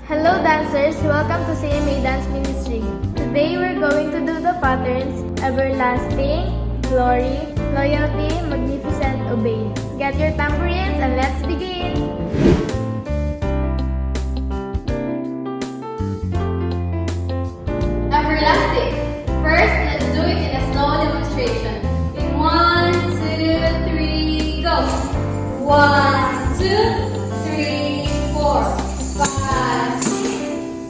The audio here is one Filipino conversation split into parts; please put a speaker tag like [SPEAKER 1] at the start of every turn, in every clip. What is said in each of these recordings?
[SPEAKER 1] Hello dancers, welcome to CMA Dance Ministry. Today we're going to do the patterns Everlasting, Glory, Loyalty, Magnificent, Obey. Get your tambourines and let's begin!
[SPEAKER 2] Everlasting. First, let's do it in a slow demonstration. In 1, 2, 3, go! 1, 2, 3, 4, 5, 6,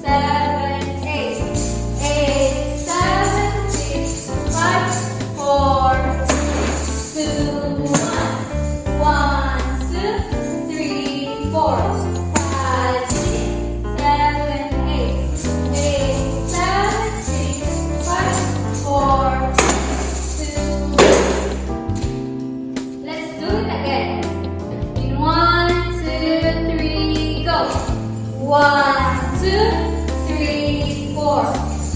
[SPEAKER 2] 7, 8. 8, 7, 6, 5, 4, 2, 1. 1, 2, 3, 4, 5, 6, 7, 8. 8, 7, 6, 5, 4, 2. Let's do it again. In 1, 2, 3, go! 1, 2, 3, 4,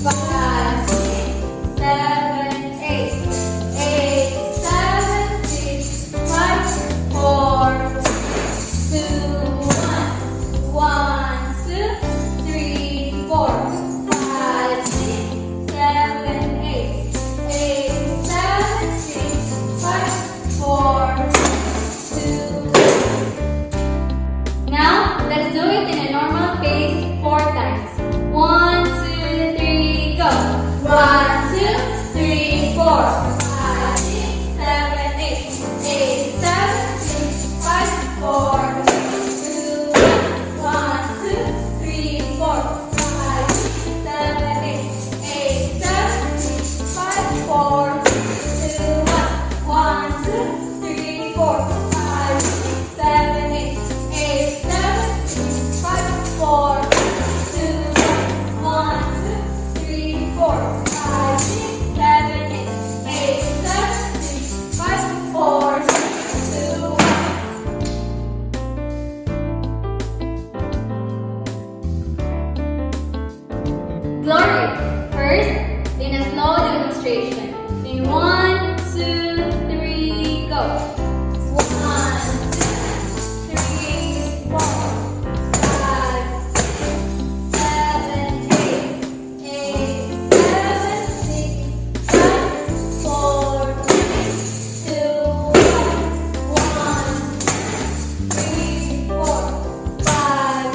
[SPEAKER 2] 5, 6, 7, 8. 8, 7, 6, 5, 4, 2, 1. 1, 2, 3, 4, 5, 6, 7, 8. 8, 7, 6, 5, 4, 2. Now, let's do it in a normal pace 4 times. 1, 2, 3, go! 1, 2, 3, 4, 5, 6, 7, 8. 8, 7, 6, 5, 4, 2, 1, 2, 3, 4, 5, 6, 7, 8. 8, 7, 6, 5, 4, 2, 1, 2, 3, 4, 5, 6, 7, 8. 8, 7, 6, 5, 4, 2, 1, 2, 3, 4, 5, 6, 7, 8. 8, 7, 6, 5, 4, 2, 1. Glory. First, in a slow demonstration. In 1, 2, 3, go! 1, 2, 3, 4, 5, 6, 7, 8. 8, 7, 6, 5, 4, 2, 1, 3, 4, 5,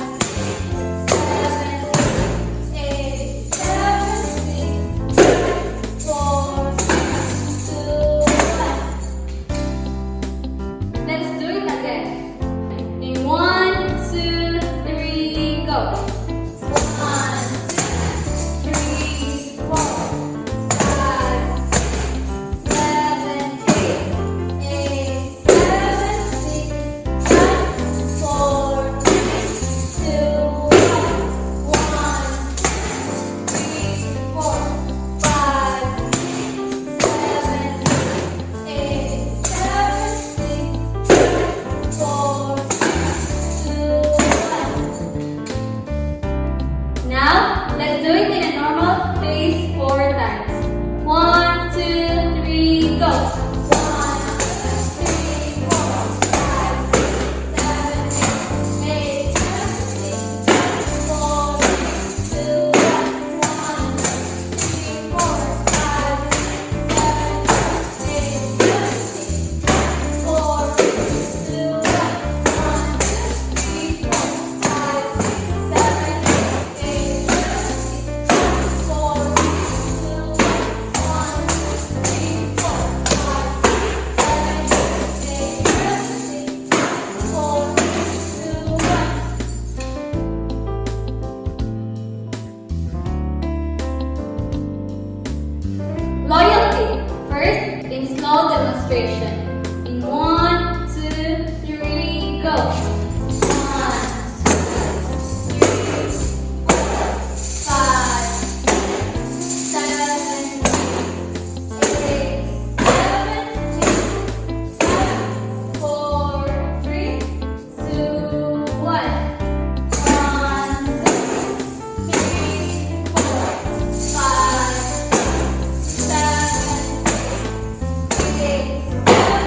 [SPEAKER 2] 7, 8, 7, 6, 4, 2, 1. Let's do it again. In 1, 2, 3, go! 1, 2, 3, 4, 5, 6, 7, 8. 8, 7, 6, 5, 4, 2, 1, 3, 4, 5, 6, 7, 8, 7, 6, 4, 2, 1. Now, let's do it in a normal pace 4 times. 1, 2, 3, go! 1, 2, 3, 4, 5, 6, 7, 8. 8, 7, 6, 4, 2, 1, 3, 4, 5, 6, 7, 8, 7, 6, 4, 2, 1, 2, 3, 4, 5, 6, 7, 8, 7, 6, 4, 2, 1, 3, 4, 5, 6, 7, 8, 4, 2, 1. Loyalty. First, in slow demonstration. In 1, 2, 3, go! 1, 2, 3, 4, 5, 7, 8, 7, 6, 5, 4, 3, 2, 1. 1, 2, 3, 4, 5, 7, 8, 7,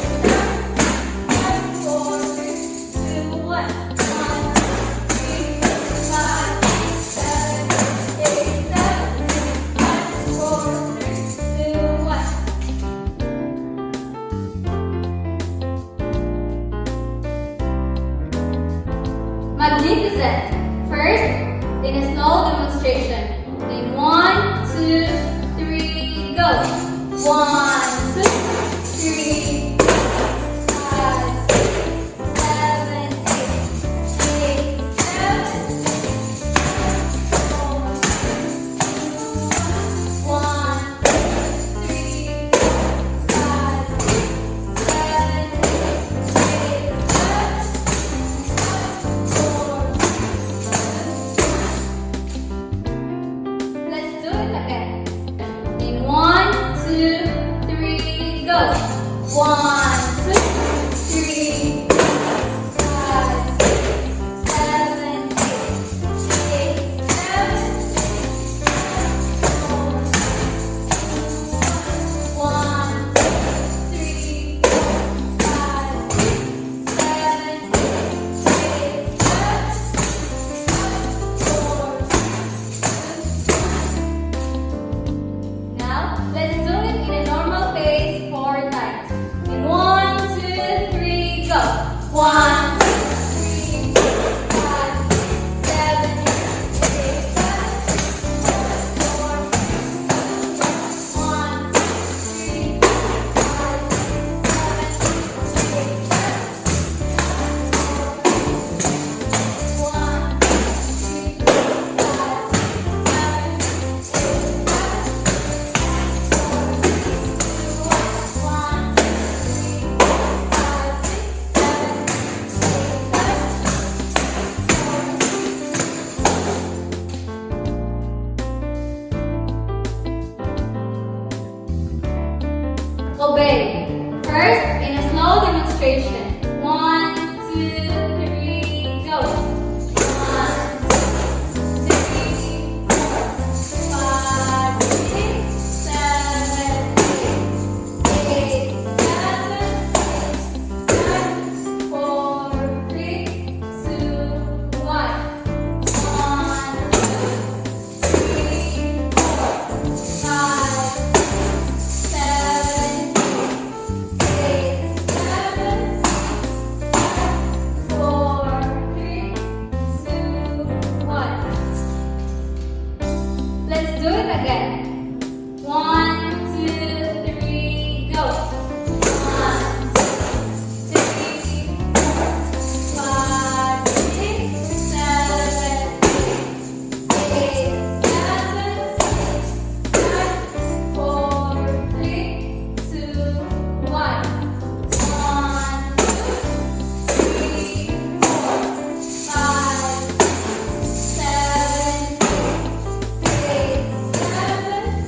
[SPEAKER 2] Magnificent! First, in a slow demonstration. In 1, 2, 3, go! 1, 2, 3, 4, 5, Obey. First, in a slow demonstration. 1, 2, 3, go. 1, 2, 3, 4, 5, 6, 7, 8, 7, 4, 3, 2, 1. 4 times. In 1, 2, 3, go. 1, 2, 3, 4, 5, 6, 7, 8, 7, 4, 3, 2, 1. 1, 2, 3, 5, 6, 7, 8, 7,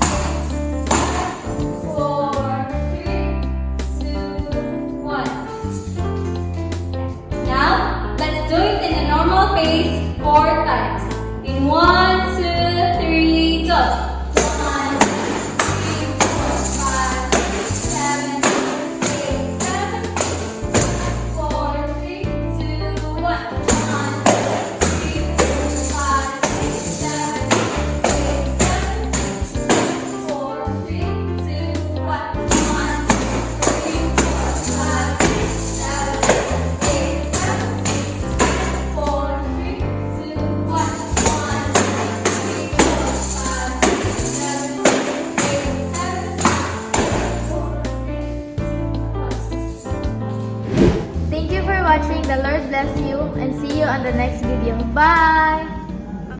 [SPEAKER 2] 4, 3, 2, 1. 1, 2, 3, 4, 5, 6, 7, 8, 7, 4, 3, 2, 1.
[SPEAKER 1] Thank you for watching. The Lord bless you and see you on the next video. Bye!